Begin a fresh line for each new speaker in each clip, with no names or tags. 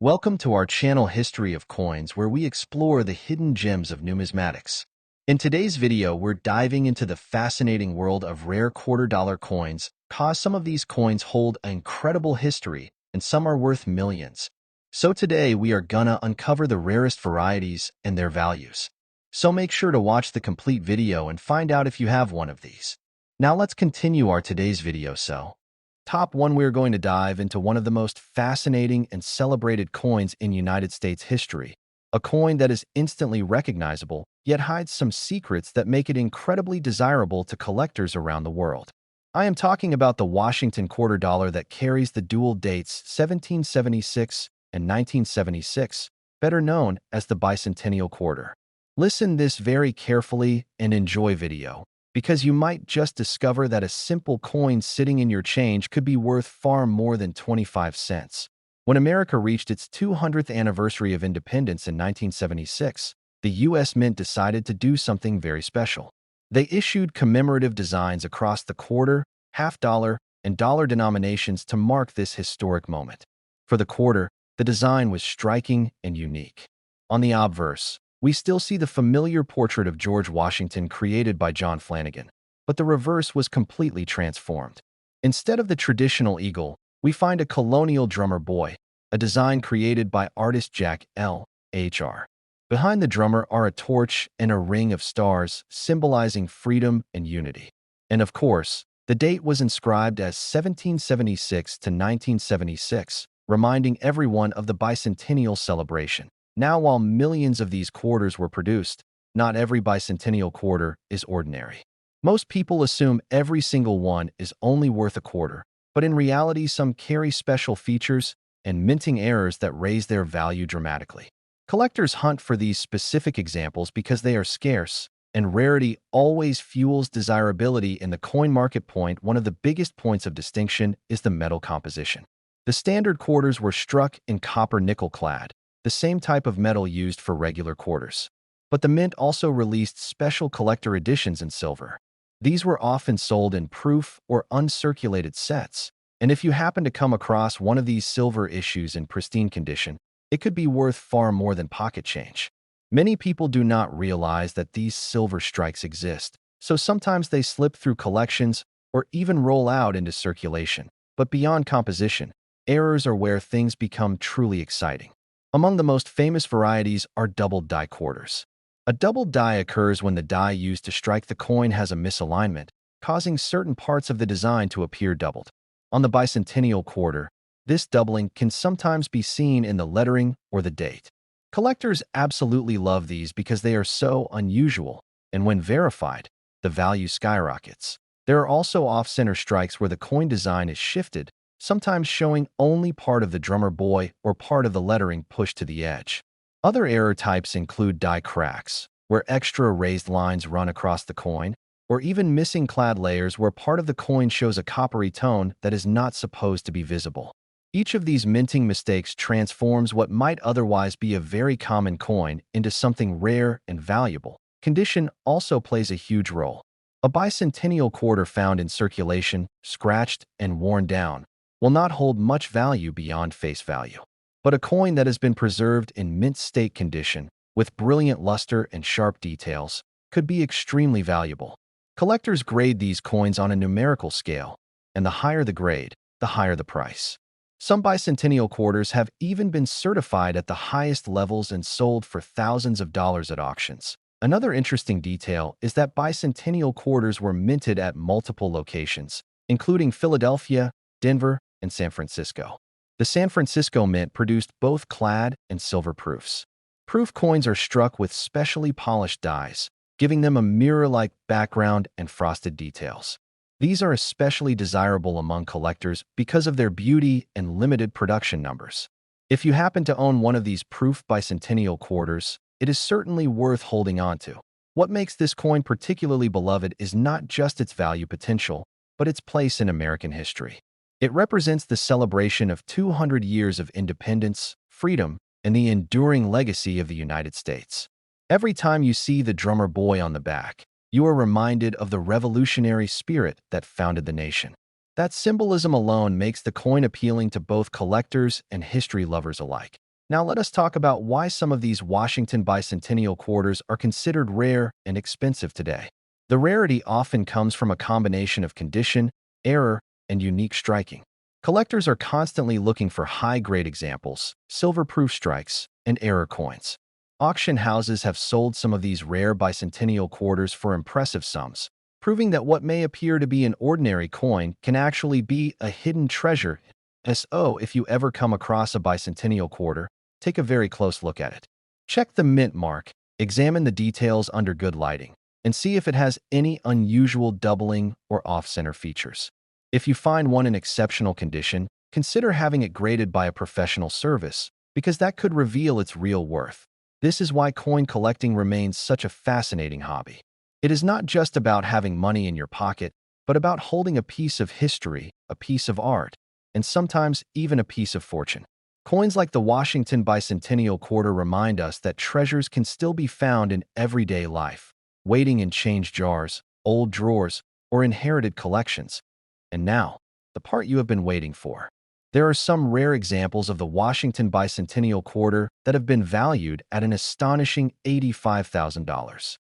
Welcome to our channel History of Coins, where we explore the hidden gems of numismatics. In today's video, we're diving into the fascinating world of rare quarter-dollar coins, cause some of these coins hold an incredible history, and some are worth millions. So today, we are gonna uncover the rarest varieties and their values. So make sure to watch the complete video and find out if you have one of these. Now let's continue our today's video. Top 1, we're going to dive into one of the most fascinating and celebrated coins in United States history, a coin that is instantly recognizable, yet hides some secrets that make it incredibly desirable to collectors around the world. I am talking about the Washington quarter dollar that carries the dual dates 1776 and 1976, better known as the Bicentennial Quarter. Listen this very carefully and enjoy video, because you might just discover that a simple coin sitting in your change could be worth far more than 25 cents. When America reached its 200th anniversary of independence in 1976, the U.S. Mint decided to do something very special. They issued commemorative designs across the quarter, half-dollar, and dollar denominations to mark this historic moment. For the quarter, the design was striking and unique. On the obverse, we still see the familiar portrait of George Washington created by John Flanagan, but the reverse was completely transformed. Instead of the traditional eagle, we find a colonial drummer boy, a design created by artist Jack L.H.R. Behind the drummer are a torch and a ring of stars symbolizing freedom and unity. And of course, the date was inscribed as 1776 to 1976, reminding everyone of the bicentennial celebration. Now, while millions of these quarters were produced, not every bicentennial quarter is ordinary. Most people assume every single one is only worth a quarter, but in reality, some carry special features and minting errors that raise their value dramatically. Collectors hunt for these specific examples because they are scarce, and rarity always fuels desirability in the coin market. One of the biggest points of distinction is the metal composition. The standard quarters were struck in copper-nickel clad, the same type of metal used for regular quarters. But the Mint also released special collector editions in silver. These were often sold in proof or uncirculated sets, and if you happen to come across one of these silver issues in pristine condition, it could be worth far more than pocket change. Many people do not realize that these silver strikes exist, so sometimes they slip through collections or even roll out into circulation. But beyond composition, errors are where things become truly exciting. Among the most famous varieties are doubled die quarters. A doubled die occurs when the die used to strike the coin has a misalignment, causing certain parts of the design to appear doubled. On the Bicentennial Quarter, this doubling can sometimes be seen in the lettering or the date. Collectors absolutely love these because they are so unusual, and when verified, the value skyrockets. There are also off-center strikes where the coin design is shifted, sometimes showing only part of the drummer boy or part of the lettering pushed to the edge. Other error types include die cracks, where extra raised lines run across the coin, or even missing clad layers where part of the coin shows a coppery tone that is not supposed to be visible. Each of these minting mistakes transforms what might otherwise be a very common coin into something rare and valuable. Condition also plays a huge role. A bicentennial quarter found in circulation, scratched, and worn down will not hold much value beyond face value. But a coin that has been preserved in mint state condition, with brilliant luster and sharp details, could be extremely valuable. Collectors grade these coins on a numerical scale, and the higher the grade, the higher the price. Some bicentennial quarters have even been certified at the highest levels and sold for thousands of dollars at auctions. Another interesting detail is that bicentennial quarters were minted at multiple locations, including Philadelphia, Denver, and San Francisco. The San Francisco Mint produced both clad and silver proofs. Proof coins are struck with specially polished dies, giving them a mirror-like background and frosted details. These are especially desirable among collectors because of their beauty and limited production numbers. If you happen to own one of these proof bicentennial quarters, it is certainly worth holding on to. What makes this coin particularly beloved is not just its value potential, but its place in American history. It represents the celebration of 200 years of independence, freedom, and the enduring legacy of the United States. Every time you see the drummer boy on the back, you are reminded of the revolutionary spirit that founded the nation. That symbolism alone makes the coin appealing to both collectors and history lovers alike. Now let us talk about why some of these Washington Bicentennial Quarters are considered rare and expensive today. The rarity often comes from a combination of condition, error, and unique striking. Collectors are constantly looking for high-grade examples, silver-proof strikes, and error coins. Auction houses have sold some of these rare bicentennial quarters for impressive sums, proving that what may appear to be an ordinary coin can actually be a hidden treasure. So, if you ever come across a bicentennial quarter, take a very close look at it. Check the mint mark, examine the details under good lighting, and see if it has any unusual doubling or off-center features. If you find one in exceptional condition, consider having it graded by a professional service, because that could reveal its real worth. This is why coin collecting remains such a fascinating hobby. It is not just about having money in your pocket, but about holding a piece of history, a piece of art, and sometimes even a piece of fortune. Coins like the Washington Bicentennial Quarter remind us that treasures can still be found in everyday life, waiting in change jars, old drawers, or inherited collections. And now, the part you have been waiting for. There are some rare examples of the Washington Bicentennial Quarter that have been valued at an astonishing $85,000.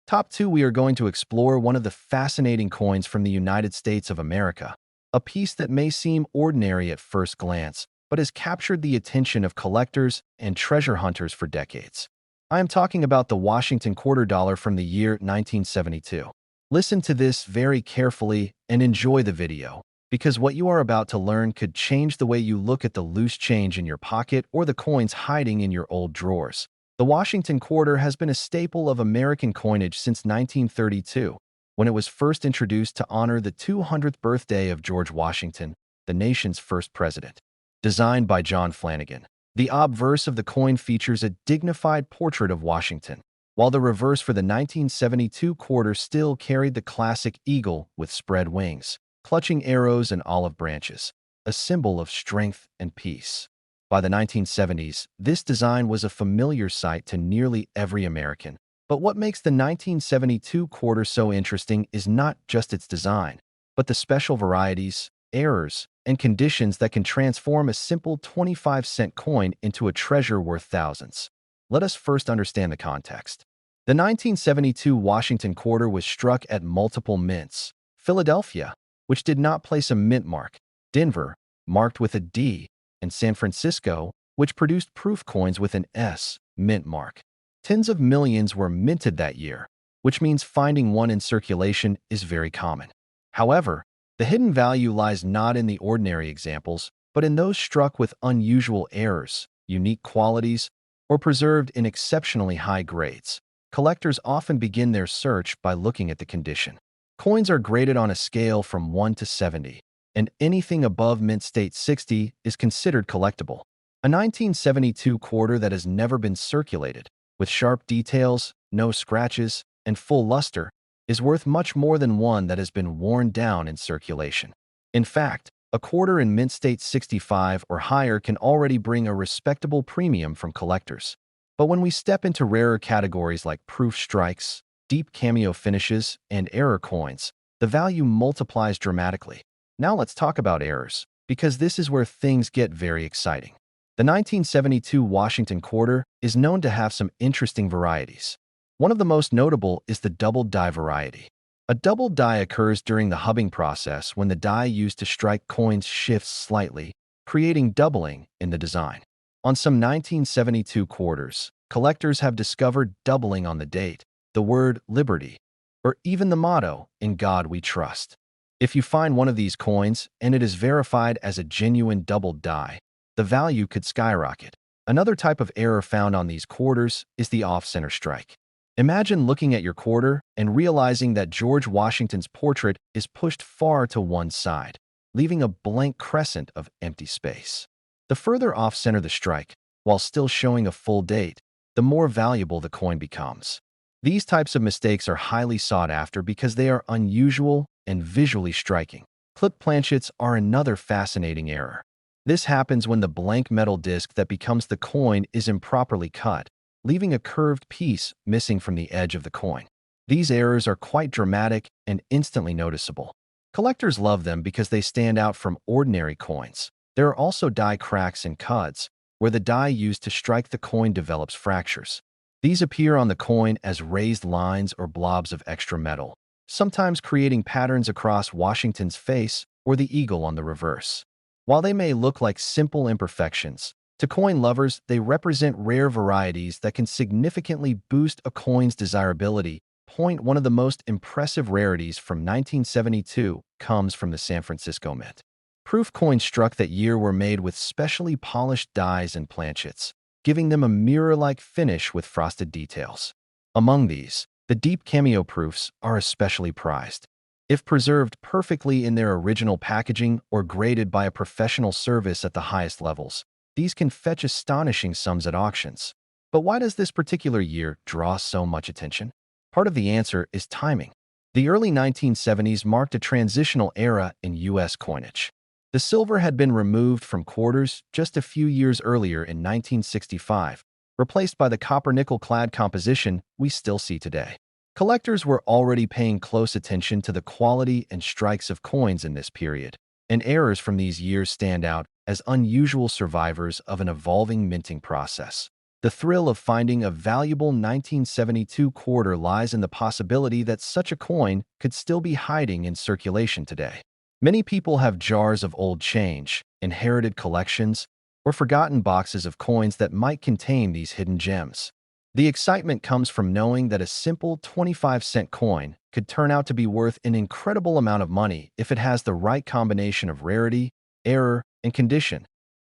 Top 2, we are going to explore one of the fascinating coins from the United States of America, a piece that may seem ordinary at first glance, but has captured the attention of collectors and treasure hunters for decades. I am talking about the Washington quarter dollar from the year 1972. Listen to this very carefully and enjoy the video, because what you are about to learn could change the way you look at the loose change in your pocket or the coins hiding in your old drawers. The Washington quarter has been a staple of American coinage since 1932, when it was first introduced to honor the 200th birthday of George Washington, the nation's first president. Designed by John Flanagan, the obverse of the coin features a dignified portrait of Washington, while the reverse for the 1972 quarter still carried the classic eagle with spread wings, clutching arrows and olive branches, a symbol of strength and peace. By the 1970s, this design was a familiar sight to nearly every American. But what makes the 1972 quarter so interesting is not just its design, but the special varieties, errors, and conditions that can transform a simple 25-cent coin into a treasure worth thousands. Let us first understand the context. The 1972 Washington quarter was struck at multiple mints: Philadelphia, which did not place a mint mark; Denver, marked with a D; and San Francisco, which produced proof coins with an S mint mark. Tens of millions were minted that year, which means finding one in circulation is very common. However, the hidden value lies not in the ordinary examples, but in those struck with unusual errors, unique qualities, or preserved in exceptionally high grades. Collectors often begin their search by looking at the condition. Coins are graded on a scale from 1 to 70, and anything above mint state 60 is considered collectible. A 1972 quarter that has never been circulated, with sharp details, no scratches, and full luster, is worth much more than one that has been worn down in circulation. In fact, a quarter in mint state 65 or higher can already bring a respectable premium from collectors. But when we step into rarer categories like proof strikes, deep cameo finishes, and error coins, the value multiplies dramatically. Now let's talk about errors, because this is where things get very exciting. The 1972 Washington quarter is known to have some interesting varieties. One of the most notable is the double die variety. A double die occurs during the hubbing process when the die used to strike coins shifts slightly, creating doubling in the design. On some 1972 quarters, collectors have discovered doubling on the date, the word liberty, or even the motto, "In God We Trust." If you find one of these coins and it is verified as a genuine double die, the value could skyrocket. Another type of error found on these quarters is the off-center strike. Imagine looking at your quarter and realizing that George Washington's portrait is pushed far to one side, leaving a blank crescent of empty space. The further off-center the strike, while still showing a full date, the more valuable the coin becomes. These types of mistakes are highly sought after because they are unusual and visually striking. Clip planchets are another fascinating error. This happens when the blank metal disc that becomes the coin is improperly cut, leaving a curved piece missing from the edge of the coin. These errors are quite dramatic and instantly noticeable. Collectors love them because they stand out from ordinary coins. There are also die cracks and cuts, where the die used to strike the coin develops fractures. These appear on the coin as raised lines or blobs of extra metal, sometimes creating patterns across Washington's face or the eagle on the reverse. While they may look like simple imperfections, to coin lovers, they represent rare varieties that can significantly boost a coin's desirability. One of the most impressive rarities from 1972 comes from the San Francisco Mint. Proof coins struck that year were made with specially polished dies and planchets, giving them a mirror-like finish with frosted details. Among these, the deep cameo proofs are especially prized. If preserved perfectly in their original packaging or graded by a professional service at the highest levels, these can fetch astonishing sums at auctions. But why does this particular year draw so much attention? Part of the answer is timing. The early 1970s marked a transitional era in U.S. coinage. The silver had been removed from quarters just a few years earlier in 1965, replaced by the copper-nickel clad composition we still see today. Collectors were already paying close attention to the quality and strikes of coins in this period, and errors from these years stand out as unusual survivors of an evolving minting process. The thrill of finding a valuable 1972 quarter lies in the possibility that such a coin could still be hiding in circulation today. Many people have jars of old change, inherited collections, or forgotten boxes of coins that might contain these hidden gems. The excitement comes from knowing that a simple 25-cent coin could turn out to be worth an incredible amount of money if it has the right combination of rarity, error, and condition.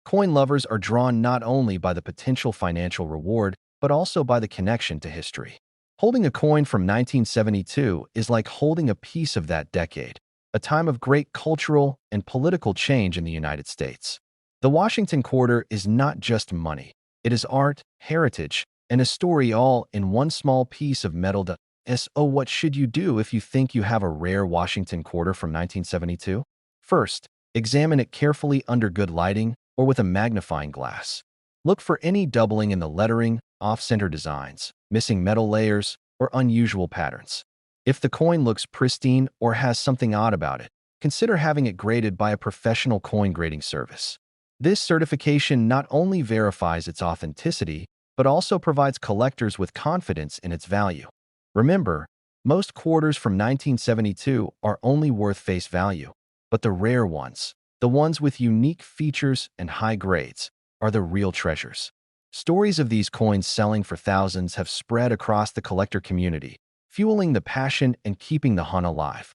Coin lovers are drawn not only by the potential financial reward, but also by the connection to history. Holding a coin from 1972 is like holding a piece of that decade, a time of great cultural and political change in the United States. The Washington Quarter is not just money. It is art, heritage, and a story all in one small piece of metal. So what should you do if you think you have a rare Washington Quarter from 1972? First, examine it carefully under good lighting or with a magnifying glass. Look for any doubling in the lettering, off-center designs, missing metal layers, or unusual patterns. If the coin looks pristine or has something odd about it, consider having it graded by a professional coin grading service. This certification not only verifies its authenticity, but also provides collectors with confidence in its value. Remember, most quarters from 1972 are only worth face value, but the rare ones, the ones with unique features and high grades, are the real treasures. Stories of these coins selling for thousands have spread across the collector community, fueling the passion and keeping the hunt alive.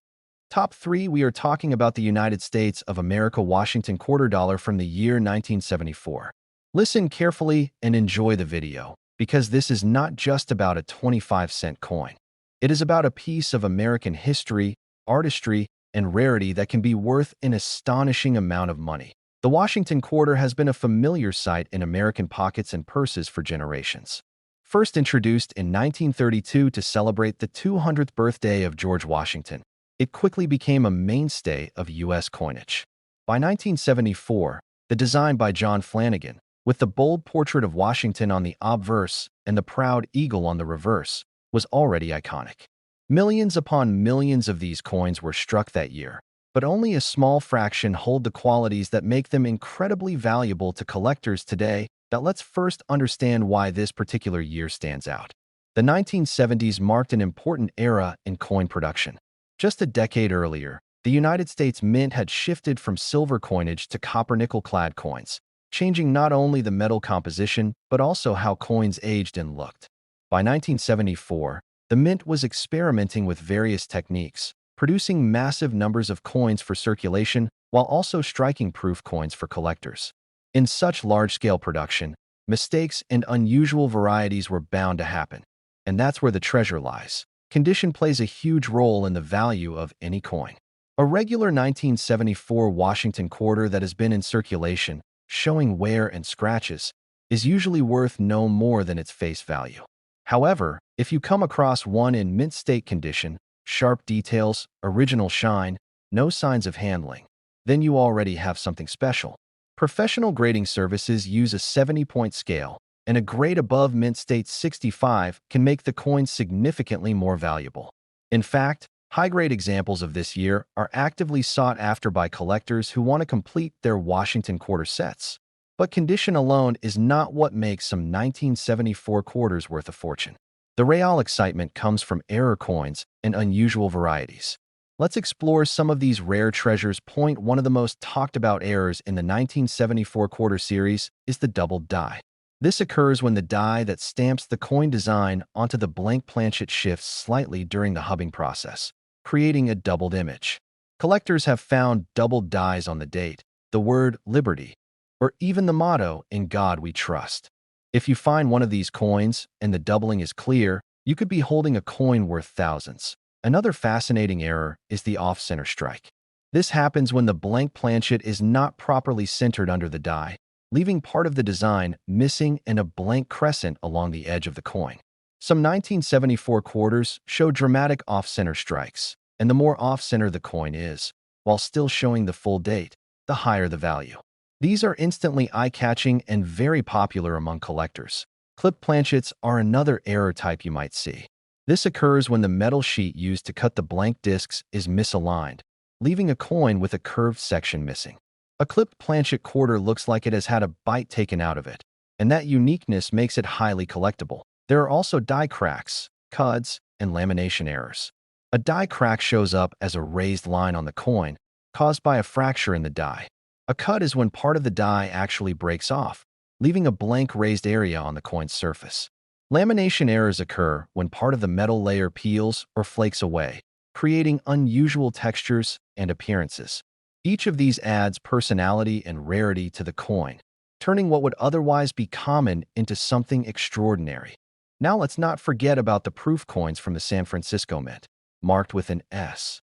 Top 3, we are talking about the United States of America Washington Quarter Dollar from the year 1974. Listen carefully and enjoy the video, because this is not just about a 25-cent coin. It is about a piece of American history, artistry, and rarity that can be worth an astonishing amount of money. The Washington Quarter has been a familiar sight in American pockets and purses for generations. First introduced in 1932 to celebrate the 200th birthday of George Washington, it quickly became a mainstay of U.S. coinage. By 1974, the design by John Flanagan, with the bold portrait of Washington on the obverse and the proud eagle on the reverse, was already iconic. Millions upon millions of these coins were struck that year, but only a small fraction hold the qualities that make them incredibly valuable to collectors today. Now let's first understand why this particular year stands out. The 1970s marked an important era in coin production. Just a decade earlier, the United States Mint had shifted from silver coinage to copper-nickel clad coins, changing not only the metal composition, but also how coins aged and looked. By 1974, the Mint was experimenting with various techniques, producing massive numbers of coins for circulation while also striking proof coins for collectors. In such large-scale production, mistakes and unusual varieties were bound to happen, and that's where the treasure lies. Condition plays a huge role in the value of any coin. A regular 1974 Washington Quarter that has been in circulation, showing wear and scratches, is usually worth no more than its face value. However, if you come across one in mint state condition, sharp details, original shine, no signs of handling, then you already have something special. Professional grading services use a 70-point scale, and a grade above mint state 65 can make the coin significantly more valuable. In fact, high-grade examples of this year are actively sought after by collectors who want to complete their Washington Quarter sets. But condition alone is not what makes some 1974 quarters worth a fortune. The real excitement comes from error coins and unusual varieties. Let's explore some of these rare treasures. Point one of the most talked about errors in the 1974 quarter series is the doubled die. This occurs when the die that stamps the coin design onto the blank planchet shifts slightly during the hubbing process, creating a doubled image. Collectors have found doubled dies on the date, the word liberty, or even the motto, "In God We Trust." If you find one of these coins and the doubling is clear, you could be holding a coin worth thousands. Another fascinating error is the off-center strike. This happens when the blank planchet is not properly centered under the die, leaving part of the design missing and a blank crescent along the edge of the coin. Some 1974 quarters show dramatic off-center strikes, and the more off-center the coin is, while still showing the full date, the higher the value. These are instantly eye-catching and very popular among collectors. Clip planchets are another error type you might see. This occurs when the metal sheet used to cut the blank discs is misaligned, leaving a coin with a curved section missing. A clipped planchet quarter looks like it has had a bite taken out of it, and that uniqueness makes it highly collectible. There are also die cracks, cuds, and lamination errors. A die crack shows up as a raised line on the coin, caused by a fracture in the die. A cud is when part of the die actually breaks off, leaving a blank raised area on the coin's surface. Lamination errors occur when part of the metal layer peels or flakes away, creating unusual textures and appearances. Each of these adds personality and rarity to the coin, turning what would otherwise be common into something extraordinary. Now let's not forget about the proof coins from the San Francisco Mint, marked with an S.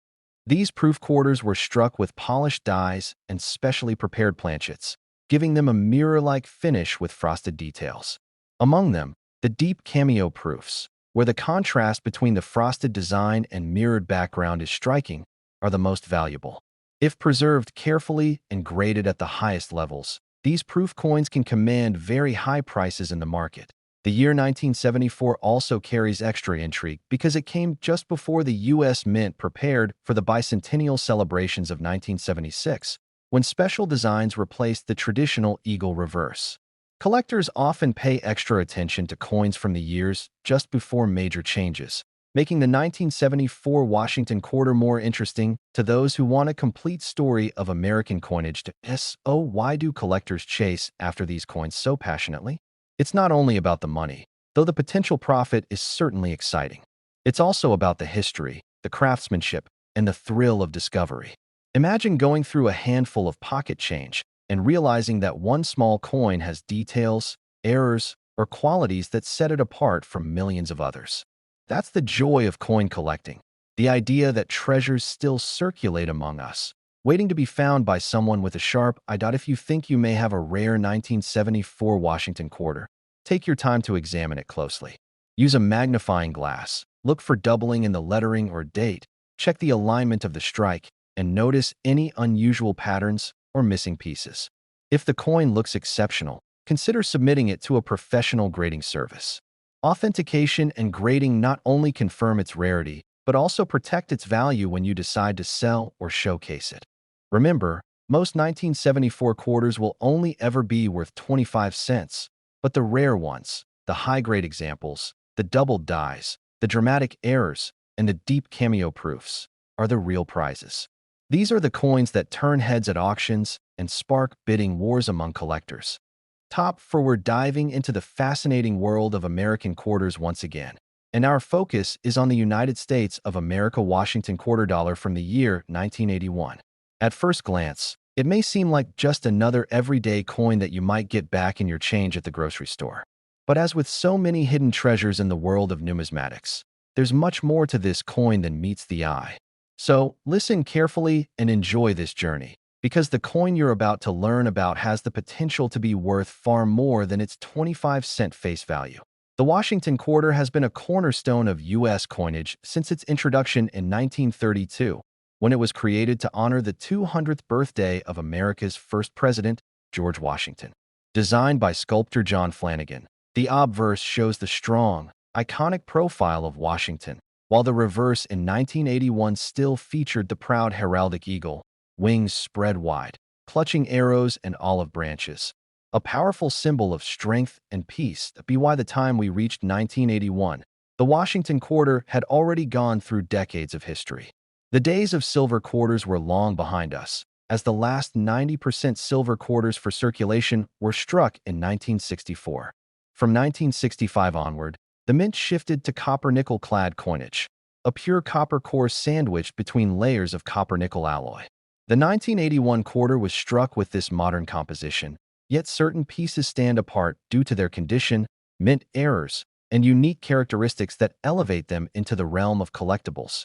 These proof quarters were struck with polished dies and specially prepared planchets, giving them a mirror-like finish with frosted details. Among them, the deep cameo proofs, where the contrast between the frosted design and mirrored background is striking, are the most valuable. If preserved carefully and graded at the highest levels, these proof coins can command very high prices in the market. The year 1974 also carries extra intrigue because it came just before the U.S. Mint prepared for the bicentennial celebrations of 1976, when special designs replaced the traditional eagle reverse. Collectors often pay extra attention to coins from the years just before major changes, making the 1974 Washington Quarter more interesting to those who want a complete story of American coinage. Why do collectors chase after these coins so passionately? It's not only about the money, though the potential profit is certainly exciting. It's also about the history, the craftsmanship, and the thrill of discovery. Imagine going through a handful of pocket change and realizing that one small coin has details, errors, or qualities that set it apart from millions of others. That's the joy of coin collecting, the idea that treasures still circulate among us, waiting to be found by someone with a sharp eye. If you think you may have a rare 1974 Washington Quarter, take your time to examine it closely. Use a magnifying glass, look for doubling in the lettering or date, check the alignment of the strike, and notice any unusual patterns or missing pieces. If the coin looks exceptional, consider submitting it to a professional grading service. Authentication and grading not only confirm its rarity, but also protect its value when you decide to sell or showcase it. Remember, most 1974 quarters will only ever be worth 25 cents, but the rare ones, the high-grade examples, the doubled dies, the dramatic errors, and the deep cameo proofs are the real prizes. These are the coins that turn heads at auctions and spark bidding wars among collectors. We're diving into the fascinating world of American quarters once again, and our focus is on the United States of America Washington quarter dollar from the year 1981. At first glance, it may seem like just another everyday coin that you might get back in your change at the grocery store. But as with so many hidden treasures in the world of numismatics, there's much more to this coin than meets the eye. So listen carefully and enjoy this journey, because the coin you're about to learn about has the potential to be worth far more than its 25-cent face value. The Washington Quarter has been a cornerstone of U.S. coinage since its introduction in 1932, when it was created to honor the 200th birthday of America's first president, George Washington. Designed by sculptor John Flanagan, the obverse shows the strong, iconic profile of Washington, while the reverse in 1981 still featured the proud heraldic eagle, wings spread wide, clutching arrows and olive branches. a powerful symbol of strength and peace. By the time we reached 1981, the Washington Quarter had already gone through decades of history. The days of silver quarters were long behind us, as the last 90% silver quarters for circulation were struck in 1964. From 1965 onward, the mint shifted to copper-nickel clad coinage, a pure copper core sandwiched between layers of copper-nickel alloy. The 1981 quarter was struck with this modern composition, yet certain pieces stand apart due to their condition, mint errors, and unique characteristics that elevate them into the realm of collectibles.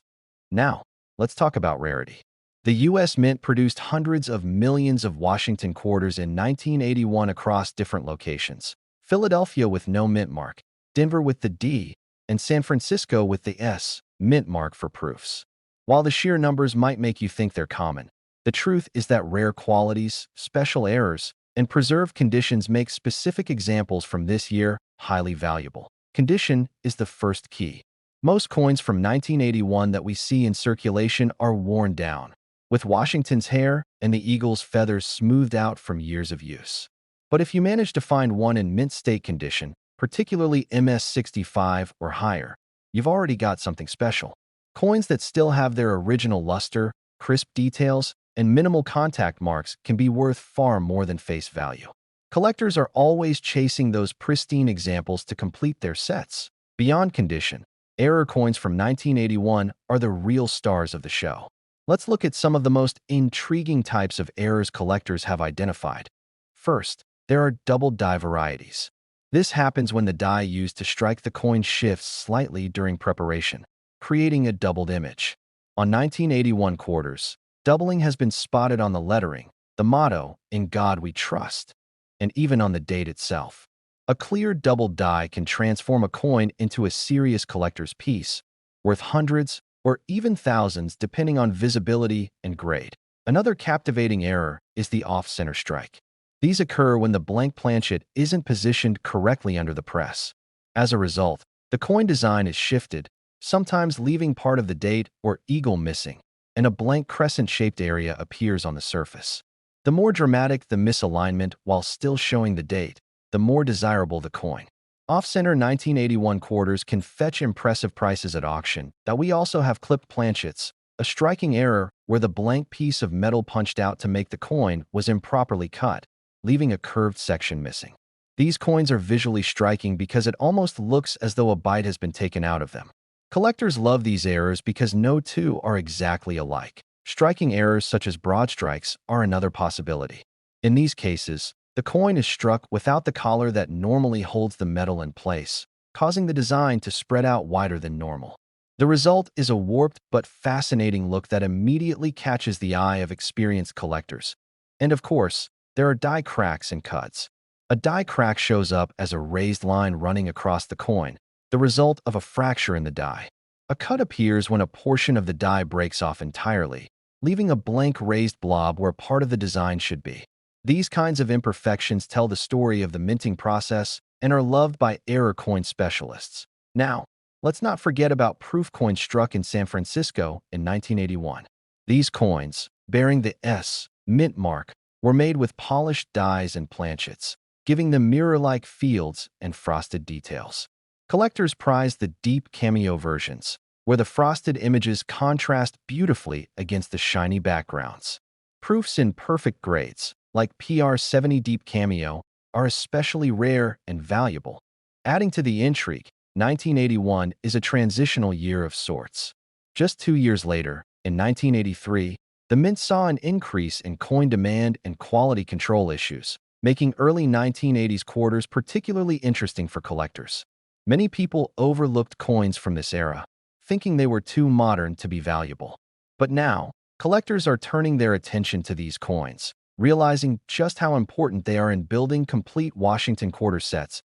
Now, let's talk about rarity. The U.S. Mint produced hundreds of millions of Washington quarters in 1981 across different locations. Philadelphia with no mint mark, Denver with the D, and San Francisco with the S mint mark for proofs. While the sheer numbers might make you think they're common, the truth is that rare qualities, special errors, and preserved conditions make specific examples from this year highly valuable. Condition is the first key. Most coins from 1981 that we see in circulation are worn down, with Washington's hair and the eagle's feathers smoothed out from years of use. But if you manage to find one in mint state condition, particularly MS65 or higher, you've already got something special. Coins that still have their original luster, crisp details, and minimal contact marks can be worth far more than face value. Collectors are always chasing those pristine examples to complete their sets. Beyond condition, error coins from 1981 are the real stars of the show. Let's look at some of the most intriguing types of errors collectors have identified. First, there are double die varieties. This happens when the die used to strike the coin shifts slightly during preparation, creating a doubled image. On 1981 quarters, doubling has been spotted on the lettering, the motto, "In God We Trust," and even on the date itself. A clear double die can transform a coin into a serious collector's piece, worth hundreds or even thousands depending on visibility and grade. Another captivating error is the off-center strike. These occur when the blank planchet isn't positioned correctly under the press. As a result, the coin design is shifted, sometimes leaving part of the date or eagle missing, and a blank crescent-shaped area appears on the surface. The more dramatic the misalignment while still showing the date, the more desirable the coin. Off-center 1981 quarters can fetch impressive prices at auction. That we also have clipped planchets, a striking error where the blank piece of metal punched out to make the coin was improperly cut, leaving a curved section missing. These coins are visually striking because it almost looks as though a bite has been taken out of them. Collectors love these errors because no two are exactly alike. Striking errors such as broad strikes are another possibility. In these cases, the coin is struck without the collar that normally holds the metal in place, causing the design to spread out wider than normal. The result is a warped but fascinating look that immediately catches the eye of experienced collectors. And of course, there are die cracks and cuts. A die crack shows up as a raised line running across the coin, the result of a fracture in the die. A cut appears when a portion of the die breaks off entirely, leaving a blank raised blob where part of the design should be. These kinds of imperfections tell the story of the minting process and are loved by error coin specialists. Now, let's not forget about proof coins struck in San Francisco in 1981. These coins, bearing the S mint mark, were made with polished dies and planchets, giving them mirror-like fields and frosted details. Collectors prize the deep cameo versions, where the frosted images contrast beautifully against the shiny backgrounds. Proofs in perfect grades, like PR70 Deep Cameo, are especially rare and valuable. Adding to the intrigue, 1981 is a transitional year of sorts. Just 2 years later, in 1983, the mint saw an increase in coin demand and quality control issues, making early 1980s quarters particularly interesting for collectors. Many people overlooked coins from this era, thinking they were too modern to be valuable. But now, collectors are turning their attention to these coins, realizing just how important they are in building complete Washington quarter sets.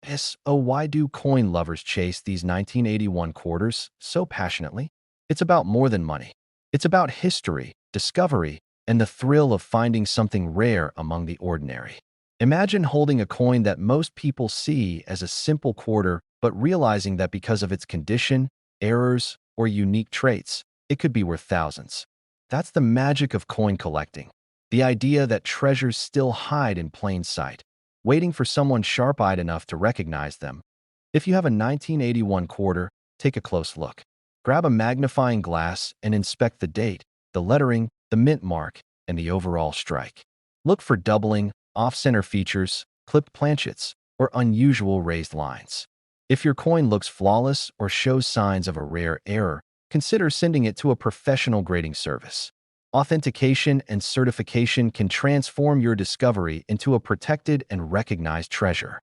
So why do coin lovers chase these 1981 quarters so passionately? It's about more than money. It's about history, discovery, and the thrill of finding something rare among the ordinary. Imagine holding a coin that most people see as a simple quarter, but realizing that because of its condition, errors, or unique traits, it could be worth thousands. That's the magic of coin collecting. The idea that treasures still hide in plain sight. waiting for someone sharp-eyed enough to recognize them. If you have a 1981 quarter, take a close look. Grab a magnifying glass and inspect the date, the lettering, the mint mark, and the overall strike. Look for doubling, off-center features, clipped planchets, or unusual raised lines. If your coin looks flawless or shows signs of a rare error, consider sending it to a professional grading service. Authentication and certification can transform your discovery into a protected and recognized treasure.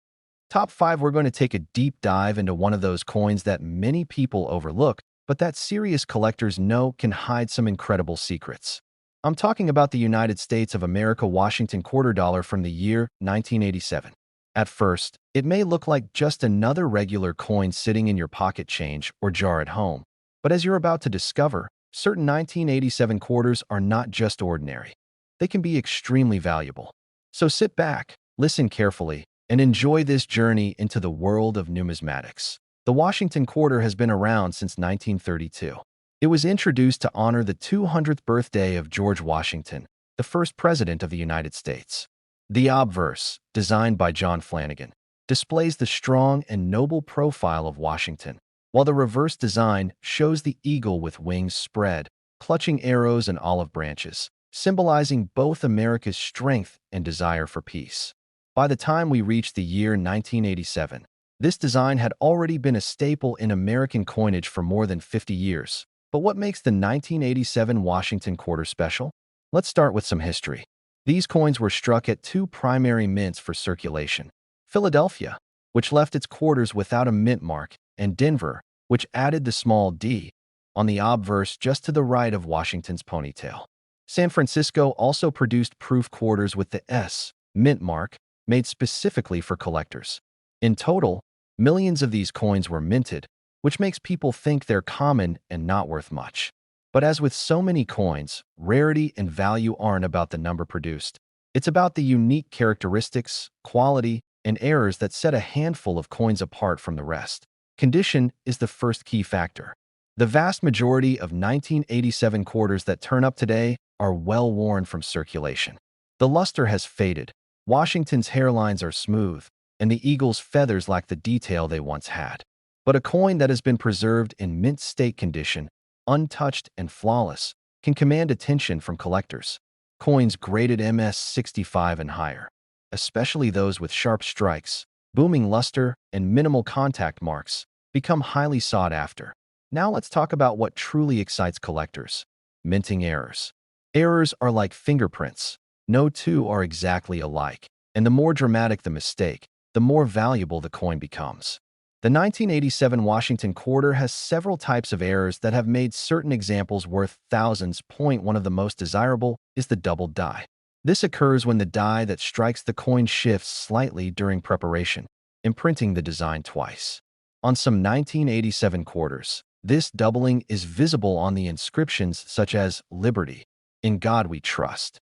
Top 5, we're going to take a deep dive into one of those coins that many people overlook, but that serious collectors know can hide some incredible secrets. I'm talking about the United States of America Washington quarter dollar from the year 1987. At first, it may look like just another regular coin sitting in your pocket change or jar at home. But as you're about to discover, certain 1987 quarters are not just ordinary. They can be extremely valuable. So sit back, listen carefully, and enjoy this journey into the world of numismatics. The Washington quarter has been around since 1932. It was introduced to honor the 200th birthday of George Washington, the first president of the United States. The obverse, designed by John Flanagan, displays the strong and noble profile of Washington, while the reverse design shows the eagle with wings spread, clutching arrows and olive branches, symbolizing both America's strength and desire for peace. By the time we reached the year 1987, this design had already been a staple in American coinage for more than 50 years. But what makes the 1987 Washington quarter special? Let's start with some history. These coins were struck at two primary mints for circulation: Philadelphia, which left its quarters without a mint mark, and Denver, which added the small d on the obverse just to the right of Washington's ponytail. San Francisco also produced proof quarters with the S mint mark, made specifically for collectors. In total, millions of these coins were minted, which makes people think they're common and not worth much. But as with so many coins, rarity and value aren't about the number produced. It's about the unique characteristics, quality, and errors that set a handful of coins apart from the rest. Condition is the first key factor. The vast majority of 1987 quarters that turn up today are well worn from circulation. The luster has faded, Washington's hairlines are smooth, and the eagle's feathers lack the detail they once had. But a coin that has been preserved in mint state condition, untouched and flawless, can command attention from collectors. Coins graded MS-65 and higher, especially those with sharp strikes, booming luster, and minimal contact marks, become highly sought after. Now let's talk about what truly excites collectors: minting errors. Errors are like fingerprints. No two are exactly alike, and the more dramatic the mistake, the more valuable the coin becomes. The 1987 Washington quarter has several types of errors that have made certain examples worth thousands. One of the most desirable is the doubled die. This occurs when the die that strikes the coin shifts slightly during preparation, imprinting the design twice. On some 1987 quarters, this doubling is visible on the inscriptions such as "Liberty," "In God We Trust,"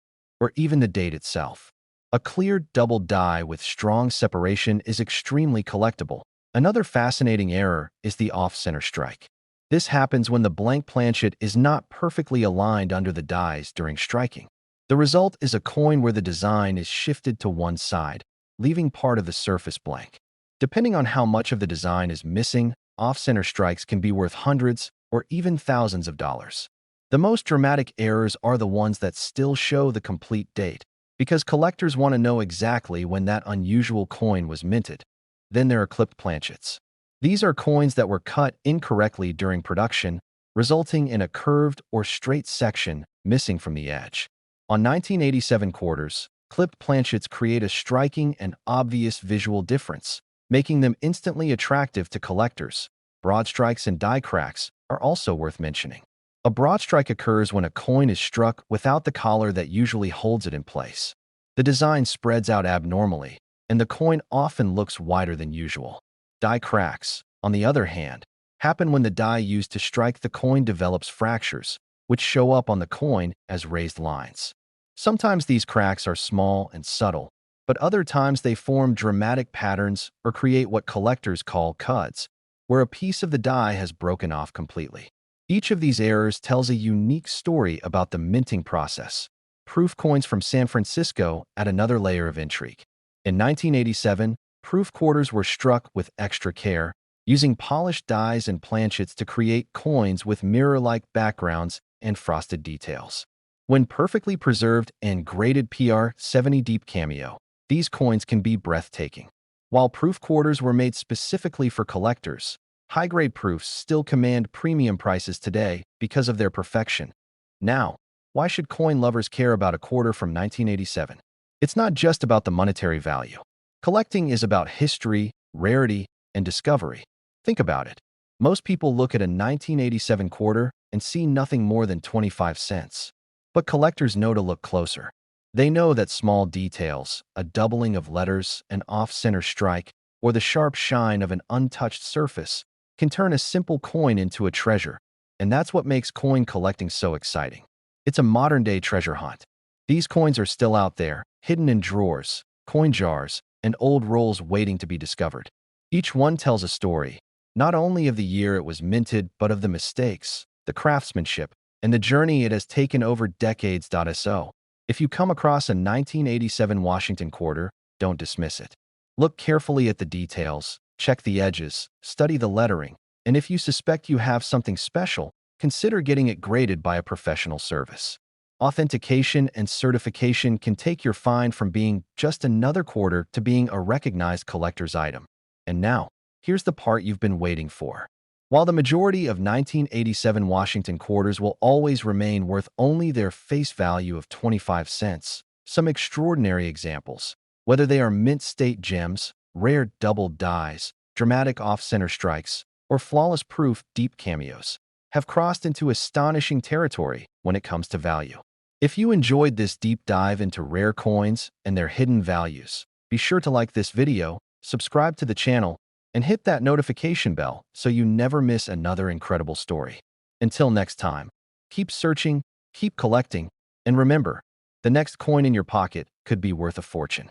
or even the date itself. A clear doubled die with strong separation is extremely collectible. Another fascinating error is the off-center strike. This happens when the blank planchet is not perfectly aligned under the dies during striking. The result is a coin where the design is shifted to one side, leaving part of the surface blank. Depending on how much of the design is missing, off-center strikes can be worth hundreds or even thousands of dollars. The most dramatic errors are the ones that still show the complete date, because collectors want to know exactly when that unusual coin was minted. Then there are clipped planchets. These are coins that were cut incorrectly during production, resulting in a curved or straight section missing from the edge. On 1987 quarters, clipped planchets create a striking and obvious visual difference, making them instantly attractive to collectors. Broad strikes and die cracks are also worth mentioning. A broad strike occurs when a coin is struck without the collar that usually holds it in place. The design spreads out abnormally, and the coin often looks wider than usual. Die cracks, on the other hand, happen when the die used to strike the coin develops fractures, which show up on the coin as raised lines. Sometimes these cracks are small and subtle, but other times they form dramatic patterns or create what collectors call cuds, where a piece of the die has broken off completely. Each of these errors tells a unique story about the minting process. Proof coins from San Francisco add another layer of intrigue. In 1987, proof quarters were struck with extra care, using polished dies and planchets to create coins with mirror-like backgrounds and frosted details. When perfectly preserved and graded PR 70 deep cameo, these coins can be breathtaking. While proof quarters were made specifically for collectors, high-grade proofs still command premium prices today because of their perfection. Now, why should coin lovers care about a quarter from 1987? It's not just about the monetary value. Collecting is about history, rarity, and discovery. Think about it. Most people look at a 1987 quarter and see nothing more than 25 cents. But collectors know to look closer. They know that small details, a doubling of letters, an off-center strike, or the sharp shine of an untouched surface can turn a simple coin into a treasure. And that's what makes coin collecting so exciting. It's a modern-day treasure hunt. These coins are still out there, hidden in drawers, coin jars, and old rolls waiting to be discovered. Each one tells a story, not only of the year it was minted, but of the mistakes, the craftsmanship, and the journey it has taken over decades. So, if you come across a 1987 Washington quarter, don't dismiss it. Look carefully at the details, check the edges, study the lettering, and if you suspect you have something special, consider getting it graded by a professional service. Authentication and certification can take your find from being just another quarter to being a recognized collector's item. And now, here's the part you've been waiting for. While the majority of 1987 Washington quarters will always remain worth only their face value of 25 cents, some extraordinary examples, whether they are mint-state gems, rare double dies, dramatic off-center strikes, or flawless proof deep cameos, have crossed into astonishing territory when it comes to value. If you enjoyed this deep dive into rare coins and their hidden values, be sure to like this video, subscribe to the channel, and hit that notification bell so you never miss another incredible story. Until next time, keep searching, keep collecting, and remember, the next coin in your pocket could be worth a fortune.